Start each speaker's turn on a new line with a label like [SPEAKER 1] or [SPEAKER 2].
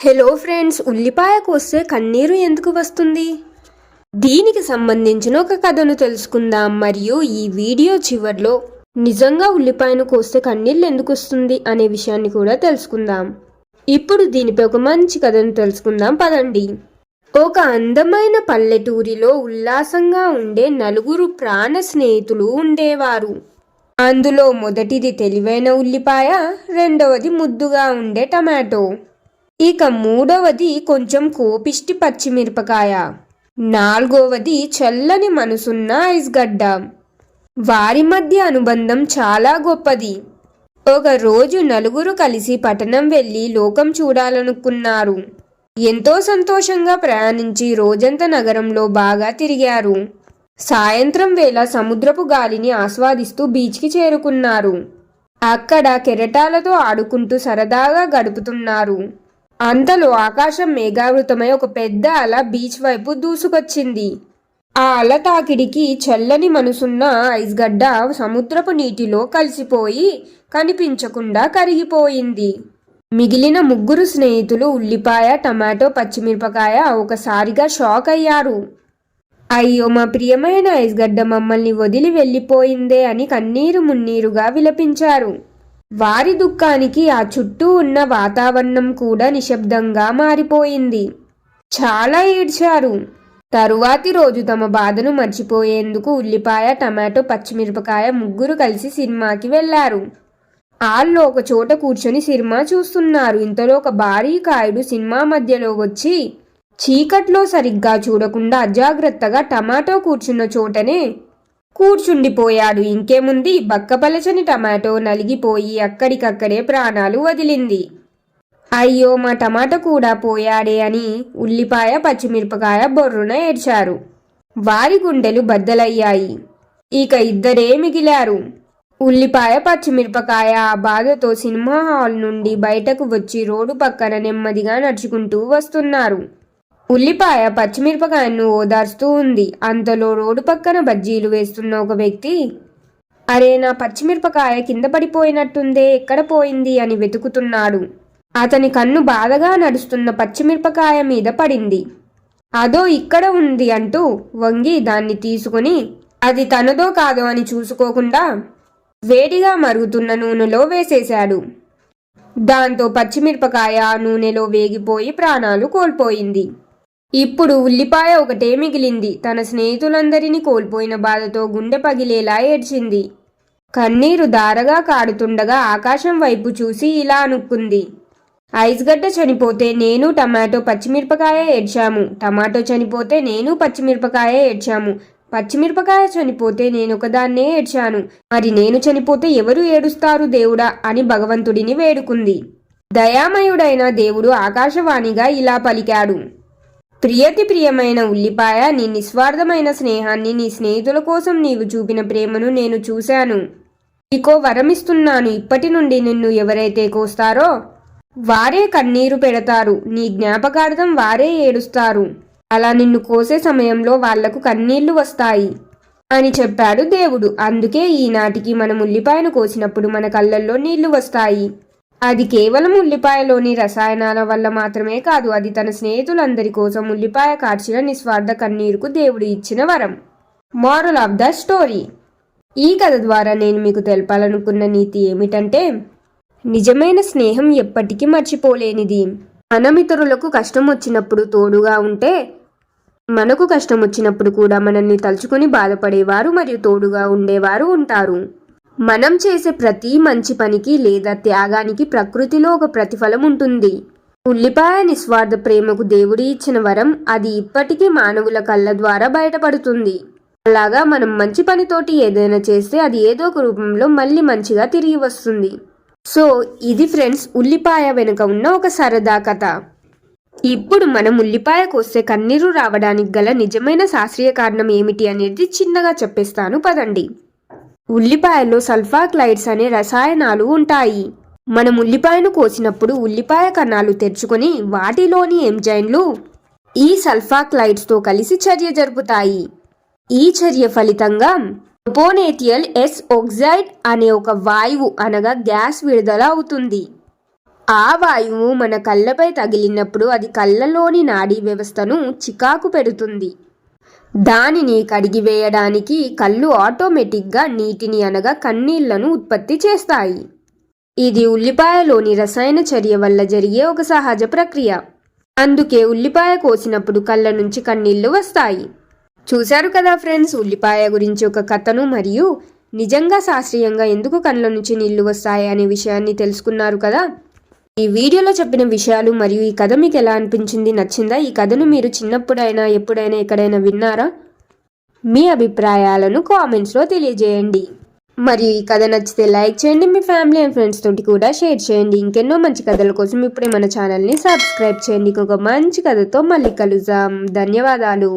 [SPEAKER 1] Hello friends, ఉల్లిపాయ కోస్తే కన్నీరు ఎందుకు వస్తుంది? దీనికి సంబంధించిన ఒక కథను తెలుసుకుందాం. మరియు ఈ వీడియో చివర్లో నిజంగా ఉల్లిపాయను కోస్తే కన్నీళ్ళు ఎందుకు వస్తుంది అనే విషయాన్ని కూడా తెలుసుకుందాం. ఇప్పుడు దీనిపై ఒక మంచి కథను తెలుసుకుందాం పదండి. ఒక అందమైన పల్లెటూరిలో ఉల్లాసంగా ఉండే నలుగురు ప్రాణ స్నేహితులు ఉండేవారు. అందులో మొదటిది తెలివైన ఉల్లిపాయ, రెండవది ముద్దుగా ఉండే టమాటో, ఇక మూడవది కొంచెం కోపిష్టి పచ్చిమిరపకాయ, నాలుగవది చల్లని మనసున్న ఐస్ గడ్డ. వారి మధ్య అనుబంధం చాలా గొప్పది. ఒక రోజు నలుగురు కలిసి పట్టణం వెళ్ళి లోకం చూడాలనుకున్నారు. ఎంతో సంతోషంగా ప్రయాణించి రోజంతా నగరంలో బాగా తిరిగారు. సాయంత్రం వేళ సముద్రపు గాలిని ఆస్వాదిస్తూ బీచ్కి చేరుకున్నారు. అక్కడ కెరటాలతో ఆడుకుంటూ సరదాగా గడుపుతున్నారు. అంతలో ఆకాశం మేఘావృతమై ఒక పెద్ద అల బీచ్ వైపు దూసుకొచ్చింది. ఆ అల తాకిడికి చల్లని మనసున్న ఐస్ గడ్డ సముద్రపు నీటిలో కలిసిపోయి కనిపించకుండా కరిగిపోయింది. మిగిలిన ముగ్గురు స్నేహితులు ఉల్లిపాయ, టమాటో, పచ్చిమిరపకాయ ఒకసారిగా షాక్ అయ్యారు. అయ్యో, మా ప్రియమైన ఐస్ గడ్డ మమ్మల్ని వదిలి వెళ్ళిపోయిందే అని కన్నీరు మున్నీరుగా విలపించారు. వారి దుఃఖానికి ఆ చుట్టూ ఉన్న వాతావరణం కూడా నిశ్శబ్దంగా మారిపోయింది. చాలా ఏడ్చారు. తరువాతి రోజు తమ బాధను మర్చిపోయేందుకు ఉల్లిపాయ, టమాటో, పచ్చిమిరపకాయ ముగ్గురు కలిసి సినిమాకి వెళ్లారు. వాళ్ళు ఒక చోట కూర్చొని సినిమా చూస్తున్నారు. ఇంతలో ఒక భారీ కాయుడు సినిమా మధ్యలో వచ్చి చీకట్లో సరిగ్గా చూడకుండా అజాగ్రత్తగా టమాటో కూర్చున్న చోటనే కూర్చుండిపోయాడు. ఇంకేముంది, బక్కపలచని టమాటో నలిగిపోయి అక్కడికక్కడే ప్రాణాలు వదిలింది. అయ్యో, మా టమాటో కూడా పోయాడే అని ఉల్లిపాయ, పచ్చిమిరపకాయ బొర్రున ఏడ్చారు. వారి గుండెలు బద్దలయ్యాయి. ఇక ఇద్దరే మిగిలారు. ఉల్లిపాయ, పచ్చిమిరపకాయ ఆ బాధతో సినిమా హాల్ నుండి బయటకు వచ్చి రోడ్డు పక్కన నెమ్మదిగా నడుచుకుంటూ వస్తున్నారు. ఉల్లిపాయ పచ్చిమిరపకాయను ఓదార్స్తూ ఉంది. అంతలో రోడ్డు పక్కన బజ్జీలు వేస్తున్న ఒక వ్యక్తి, అరే, నా పచ్చిమిరపకాయ కింద పడిపోయినట్టుందే, ఎక్కడ పోయింది అని వెతుకుతున్నాడు. అతని కన్ను బాధగా నడుస్తున్న పచ్చిమిరపకాయ మీద పడింది. అదో ఇక్కడ ఉంది అంటూ వంగి దాన్ని తీసుకుని అది తనదో కాదో అని చూసుకోకుండా వేడిగా మరుగుతున్న నూనెలో వేసేశాడు. దాంతో పచ్చిమిరపకాయ నూనెలో వేగిపోయి ప్రాణాలు కోల్పోయింది. ఇప్పుడు ఉల్లిపాయ ఒకటే మిగిలింది. తన స్నేహితులందరినీ కోల్పోయిన బాధతో గుండె పగిలేలా ఏడ్చింది. కన్నీరు దారగా కాడుతుండగా ఆకాశం వైపు చూసి ఇలా అనుకుంది, ఐస్ గడ్డ చనిపోతే నేను టమాటో, పచ్చిమిరపకాయ ఏడ్చాము. టమాటో చనిపోతే నేను పచ్చిమిరపకాయ ఏడ్చాము. పచ్చిమిరపకాయ చనిపోతే నేనొకదాన్నే ఏడ్చాను. మరి నేను చనిపోతే ఎవరు ఏడుస్తారు దేవుడా అని భగవంతుడిని వేడుకుంది. దయామయుడైన దేవుడు ఆకాశవాణిగా ఇలా పలికాడు, ప్రియమైన ఉల్లిపాయ, నీ నిస్వార్థమైన స్నేహాన్ని, నీ స్నేహితుల కోసం నీవు చూపిన ప్రేమను నేను చూశాను. నీకో వరమిస్తున్నాను. ఇప్పటి నుండి నిన్ను ఎవరైతే కోస్తారో వారే కన్నీరు పెడతారు. నీ జ్ఞాపకార్థం వారే ఏడుస్తారు. అలా నిన్ను కోసే సమయంలో వాళ్లకు కన్నీళ్లు వస్తాయి అని చెప్పాడు దేవుడు. అందుకే ఈనాటికి మనం ఉల్లిపాయను కోసినప్పుడు మన కళ్ళల్లో నీళ్లు వస్తాయి. అది కేవలం ఉల్లిపాయలోని రసాయనాల వల్ల మాత్రమే కాదు, అది తన స్నేహితులందరి కోసం ఉల్లిపాయ కార్చిన నిస్వార్థ కన్నీరుకు దేవుడు ఇచ్చిన వరం. Moral of the story. ఈ కథ ద్వారా నేను మీకు తెలపాలనుకున్న నీతి ఏమిటంటే, నిజమైన స్నేహం ఎప్పటికీ మర్చిపోలేనిది. మనం ఇతరులకు కష్టం వచ్చినప్పుడు తోడుగా ఉంటే, మనకు కష్టం వచ్చినప్పుడు కూడా మనల్ని తలుచుకొని బాధపడేవారు మరియు తోడుగా ఉండేవారు ఉంటారు. మనం చేసే ప్రతి మంచి పనికి లేదా త్యాగానికి ప్రకృతిలో ఒక ప్రతిఫలం ఉంటుంది. ఉల్లిపాయ నిస్వార్థ ప్రేమకు దేవుడి ఇచ్చిన వరం. అది ఇప్పటికీ మానవుల కళ్ళ ద్వారా బయటపడుతుంది. అలాగా మనం మంచి పనితోటి ఏదైనా చేస్తే అది ఏదో ఒక రూపంలో మళ్ళీ మంచిగా తిరిగి వస్తుంది. సో ఇది ఫ్రెండ్స్, ఉల్లిపాయ వెనుక ఉన్న ఒక సరదా కథ. ఇప్పుడు మనం ఉల్లిపాయ కోస్తే కన్నీరు రావడానికి గల నిజమైన శాస్త్రీయ కారణం ఏమిటి అనేది చిన్నగా చెప్పేస్తాను పదండి. ఉల్లిపాయలో సల్ఫాక్లైడ్స్ అనే రసాయనాలు ఉంటాయి. మనం ఉల్లిపాయను కోసినప్పుడు ఉల్లిపాయ కణాలు తెరుచుకొని వాటిలోని ఎంజైమ్లు ఈ సల్ఫాక్లైడ్స్తో కలిసి చర్య జరుపుతాయి. ఈ చర్య ఫలితంగా ప్రొపోనేటియల్ ఎస్ ఆక్సైడ్ అనే ఒక వాయువు అనగా గ్యాస్ విడుదల అవుతుంది. ఆ వాయువు మన కళ్ళపై తగిలినప్పుడు అది కళ్ళలోని నాడీ వ్యవస్థను చికాకు పెడుతుంది. దానిని కడిగివేయడానికి కళ్ళు ఆటోమేటిక్గా నీటిని అనగా కన్నీళ్లను ఉత్పత్తి చేస్తాయి. ఇది ఉల్లిపాయలోని రసాయన చర్య వల్ల జరిగే ఒక సహజ ప్రక్రియ. అందుకే ఉల్లిపాయ కోసినప్పుడు కళ్ళ నుంచి కన్నీళ్లు వస్తాయి. చూశారు కదా ఫ్రెండ్స్, ఉల్లిపాయ గురించి ఒక కథను మరియు నిజంగా శాస్త్రీయంగా ఎందుకు కళ్ళ నుంచి నీళ్లు వస్తాయి అనే విషయాన్ని తెలుసుకున్నారు కదా. ఈ వీడియోలో చెప్పిన విషయాలు మరియు ఈ కథ మీకు ఎలా అనిపించింది, నచ్చిందా? ఈ కథను మీరు చిన్నప్పుడైనా ఎప్పుడైనా ఎక్కడైనా విన్నారా? మీ అభిప్రాయాలను కామెంట్స్లో తెలియజేయండి. మరియు ఈ కథ నచ్చితే లైక్ చేయండి, మీ ఫ్యామిలీ అండ్ ఫ్రెండ్స్ తోటి కూడా షేర్ చేయండి. ఇంకెన్నో మంచి కథల కోసం ఇప్పుడే మన ఛానల్ని సబ్స్క్రైబ్ చేయండి. ఇంకొక మంచి కథతో మళ్ళీ కలుద్దాం. ధన్యవాదాలు.